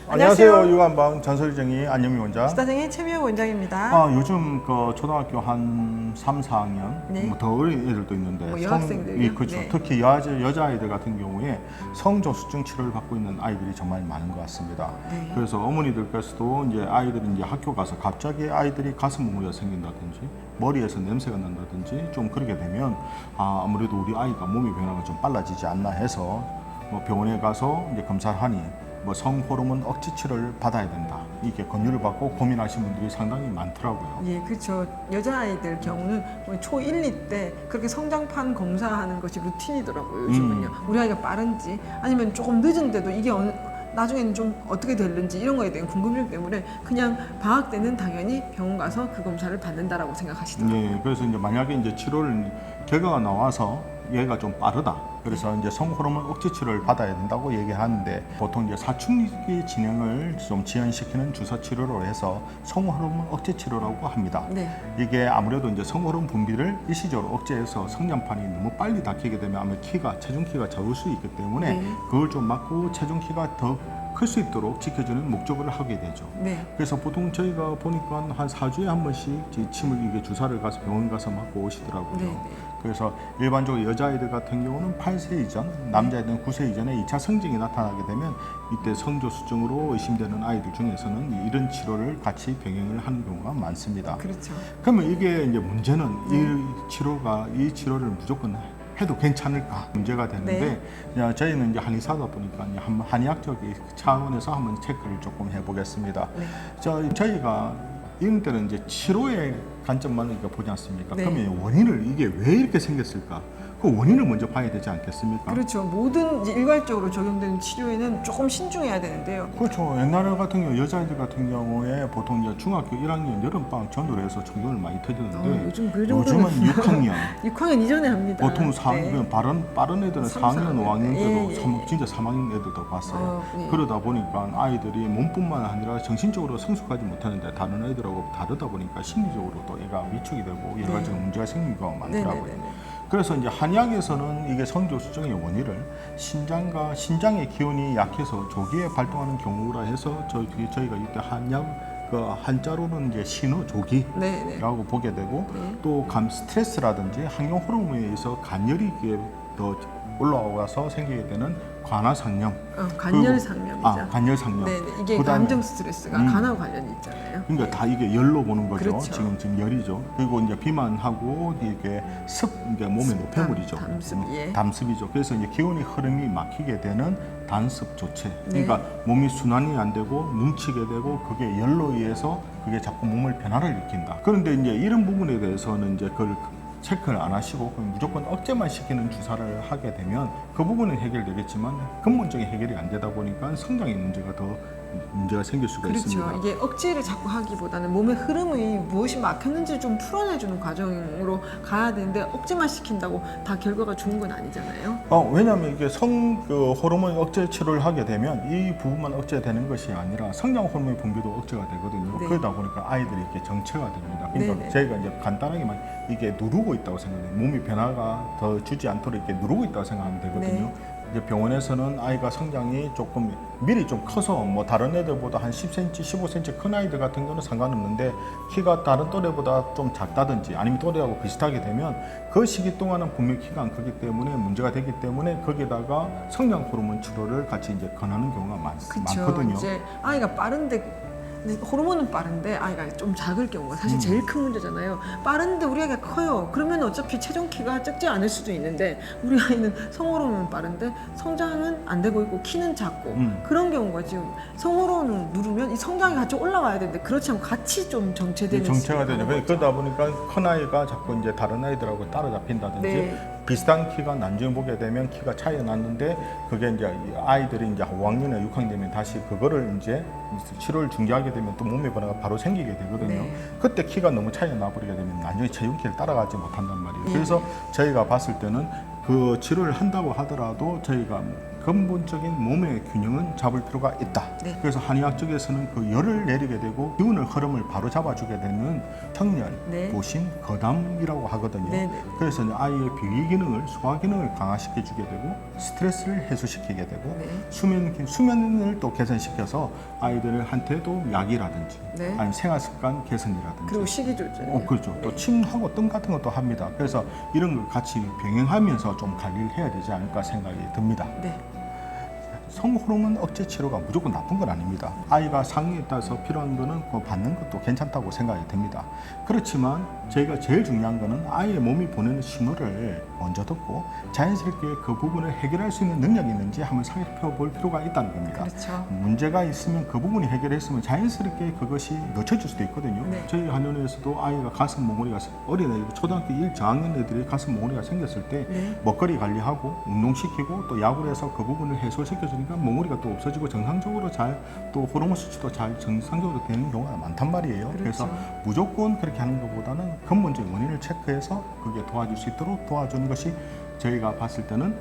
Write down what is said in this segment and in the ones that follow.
안녕하세요. 유한방 전설정의 안영미 원장. 수다쟁이 최미영 원장입니다. 요즘 그 초등학교 한 3, 4학년 네. 뭐 더 어린 애들도 있는데 뭐 여학생들이요? 그렇죠. 네. 특히 여자아이들 같은 경우에 성조수증 치료를 받고 있는 아이들이 정말 많은 것 같습니다. 네. 그래서 어머니들께서도 이제 아이들이 이제 학교 가서 갑자기 아이들이 가슴 뭉무리가 생긴다든지 머리에서 냄새가 난다든지 좀 그렇게 되면 아무래도 우리 아이가 몸의 변화가 좀 빨라지지 않나 해서 뭐 병원에 가서 이제 검사를 하니 뭐 성호르몬 억제 치료를 받아야 된다. 이게 권유를 받고 고민하시는 분들이 상당히 많더라고요. 예, 그렇죠. 여자아이들 경우는 초 1, 2 때 그렇게 성장판 검사하는 것이 루틴이더라고요. 요즘은요. 우리 아이가 빠른지 아니면 조금 늦은데도 이게 나중에는 좀 어떻게 될는지 이런 거에 대한 궁금증 때문에 그냥 방학 때는 당연히 병원 가서 그 검사를 받는다라고 생각하시더라고요. 네, 그래서 이제 만약에 이제 치료를 결과가 나와서 얘가 좀 빠르다. 그래서 이제 성호르몬 억제 치료를 받아야 된다고 얘기하는데 보통 이제 사춘기 진행을 좀 지연시키는 주사 치료로 해서 성호르몬 억제 치료라고 합니다. 네. 이게 아무래도 이제 성호르몬 분비를 일시적으로 억제해서 성장판이 너무 빨리 닫히게 되면 아마 체중 키가 적을 수 있기 때문에 네. 그걸 좀 막고 체중 키가 더 클 수 있도록 지켜주는 목적을 하게 되죠. 네. 그래서 보통 저희가 보니까 한 4주에 한 번씩 침을 이게 주사를 가서 병원 가서 맞고 오시더라고요. 네. 그래서 일반적으로 여자아이들 같은 경우는 8세 이전, 남자아이들은 9세 이전에 2차 성징이 나타나게 되면 이때 성조수증으로 의심되는 아이들 중에서는 이런 치료를 같이 병행을 하는 경우가 많습니다. 그렇죠. 그러면 이게 이제 문제는 이 치료를 무조건 해도 괜찮을까 문제가 되는데 저희는 이제 한의사다 보니까 한의학적 차원에서 한번 체크를 조금 해보겠습니다. 네. 저희가 이런 때는 이제 치료의 관점만 우리가 보지 않습니까? 네. 그러면 원인을 이게 왜 이렇게 생겼을까? 그 원인을 먼저 봐야 되지 않겠습니까? 그렇죠. 모든 이제 일괄적으로 적용되는 치료에는 조금 신중해야 되는데요. 그렇죠. 옛날 같은 경우 여자아이들 같은 경우에 보통 이제 중학교 1학년 여름방학 전후로 해서 전교를 많이 터지는데 요즘 그 정도는 요즘은 6학년 6학년 이전에 합니다. 보통 4학년 빠른 애들은 4학년, 5학년 때도 예. 진짜 3학년 애들도 봤어요. 예. 그러다 보니까 아이들이 몸뿐만 아니라 정신적으로 성숙하지 못하는데 다른 애들하고 다르다 보니까 심리적으로도 애가 위축이 되고 여러 가지 문제가 생기는 경우가 많더라고요. 네네네. 그래서 이제 한의학에서는 이게 성조수증의 원인을 신장의 기운이 약해서 조기에 발동하는 경우라 해서 저희가 이때 한약 그 한자로는 이제 신호조기라고 네네. 보게 되고 네. 또 스트레스라든지 항용 호르몬에 의해서 간열이 더 올라와서 생기게 되는 관하상념. 간열상념이죠. 간열상념. 네, 이게 그다음에 감정 스트레스가 간하고 관련이 있잖아요. 그러니까 다 이게 열로 보는 거죠. 그렇죠. 지금 열이죠. 그리고 이제 비만하고 이게 이게 몸의 노폐물이죠. 담습, 예. 담습이죠. 그래서 이제 기운이 흐름이 막히게 되는 단습 조체. 네. 그러니까 몸이 순환이 안 되고 뭉치게 되고 그게 열로 의해서 그게 자꾸 몸을 변화를 일으킨다. 그런데 이제 이런 부분에 대해서는 이제 그걸 체크를 안 하시고 그냥 무조건 억제만 시키는 주사를 하게 되면 그 부분은 해결되겠지만 근본적인 해결이 안 되다 보니까 성장의 문제가 생길 수가 그렇죠. 있습니다. 이게 억지를 자꾸 하기보다는 몸의 흐름이 무엇이 막혔는지 좀 풀어내주는 과정으로 가야 되는데 억제만 시킨다고 다 결과가 좋은 건 아니잖아요. 왜냐하면 이게 호르몬 억제 치료를 하게 되면 이 부분만 억제되는 것이 아니라 성장 호르몬 분비도 억제가 되거든요. 네. 그러다 보니까 아이들이 이렇게 정체가 됩니다. 그러니까 네네. 저희가 이제 간단하게만 이게 누르고 있다고 생각해요. 몸이 변화가 더 주지 않도록 이렇게 누르고 있다고 생각하면 되거든요. 이제 병원에서는 아이가 성장이 조금 미리 좀 커서 뭐 다른 애들보다 한 10cm, 15cm 큰 아이들 같은 경우는 상관없는데 키가 다른 또래보다 좀 작다든지 아니면 또래하고 비슷하게 되면 그 시기 동안은 분명히 키가 안 크기 때문에 문제가 되기 때문에 거기다가 성장 호르몬 치료를 같이 이제 권하는 경우가 많거든요. 이제 아이가 빠른데 호르몬은 빠른데 아이가 좀 작을 경우가 사실 제일 큰 문제잖아요. 빠른데 우리 아이가 커요. 그러면 어차피 체중 키가 적지 않을 수도 있는데 우리 아이는 성호르몬은 빠른데 성장은 안 되고 있고 키는 작고 그런 경우가 지금 성호르몬을 누르면 이 성장이 같이 올라와야 되는데 그렇지 않고 같이 좀 정체되는 정체가 되죠. 거죠. 그러다 보니까 큰 아이가 자꾸 이제 다른 아이들하고 따라잡힌다든지 네. 비슷한 키가 나중에 보게 되면 키가 차이가 났는데 그게 이제 아이들이 이제 5학년이나 6학년 되면 다시 그거를 이제 치료를 중지하게 되면 또 몸의 변화가 바로 생기게 되거든요. 네. 그때 키가 너무 차이가 나버리게 되면 나중에 체중 키를 따라가지 못한단 말이에요. 예. 그래서 저희가 봤을 때는 그 치료를 한다고 하더라도 저희가 근본적인 몸의 균형은 잡을 필요가 있다. 네. 그래서 한의학 쪽에서는 그 열을 내리게 되고 기운을 흐름을 바로 잡아주게 되는 청열, 네. 보신, 거담이라고 하거든요. 네, 네. 그래서 이제 아이의 비위 기능을, 소화 기능을 강화시켜주게 되고 스트레스를 해소시키게 되고 네. 수면을 또 개선시켜서 아이들한테도 약이라든지 네. 아니면 생활 습관 개선이라든지 그리고 식이 조절. 그렇죠. 또 침하고 뜸 같은 것도 합니다. 그래서 이런 걸 같이 병행하면서 좀 관리를 해야 되지 않을까 생각이 듭니다. 네. 성호르몬 억제 치료가 무조건 나쁜 건 아닙니다. 아이가 상황에 따라서 필요한 거는 그거 받는 것도 괜찮다고 생각이 듭니다. 그렇지만 저희가 제일 중요한 거는 아이의 몸이 보내는 신호를 먼저 듣고 자연스럽게 그 부분을 해결할 수 있는 능력이 있는지 한번 살펴볼 필요가 있다는 겁니다. 그렇죠. 문제가 있으면 그 부분이 해결했으면 자연스럽게 그것이 늦춰질 수도 있거든요. 네. 저희 한의원에서도 아이가 가슴 몽골이가 어린애 초등학교 1저학년 애들이 가슴 몽골이가 생겼을 때 네. 먹거리 관리하고 운동시키고 또 약을 해서 그 부분을 해소시켜주니까 몽골이가 또 없어지고 정상적으로 잘 또 호르몬 수치도 잘 정상적으로 되는 경우가 많단 말이에요. 그렇죠. 그래서 무조건 그렇게 하는 것보다는 근본적인 원인을 체크해서 그게 도와줄 수 있도록 도와주는 것이 저희가 봤을 때는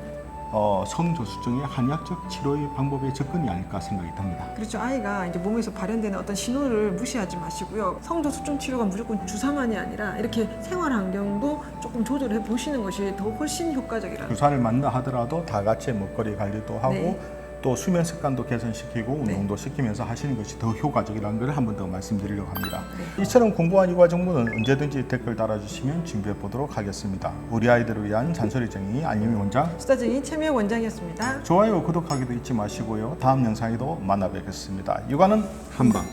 성저수증의 한의학적 치료의 방법의 접근이 아닐까 생각이 듭니다. 그렇죠. 아이가 이제 몸에서 발현되는 어떤 신호를 무시하지 마시고요. 성저수증 치료가 무조건 주사만이 아니라 이렇게 생활 환경도 조금 조절해 보시는 것이 더 훨씬 효과적이라는. 주사를 맞나 하더라도 다 같이 먹거리 관리도 하고 네. 또 수면 습관도 개선시키고 운동도 시키면서 하시는 것이 더 효과적이라는 걸 한 번 더 말씀드리려고 합니다. 네. 이처럼 궁금한 이과 정보는 언제든지 댓글 달아주시면 준비해 보도록 하겠습니다. 우리 아이들을 위한 잔소리쟁이 안유미 원장, 수다쟁이 최미혁 원장이었습니다. 좋아요, 구독하기도 잊지 마시고요. 다음 영상에도 만나 뵙겠습니다. 육아는 한방.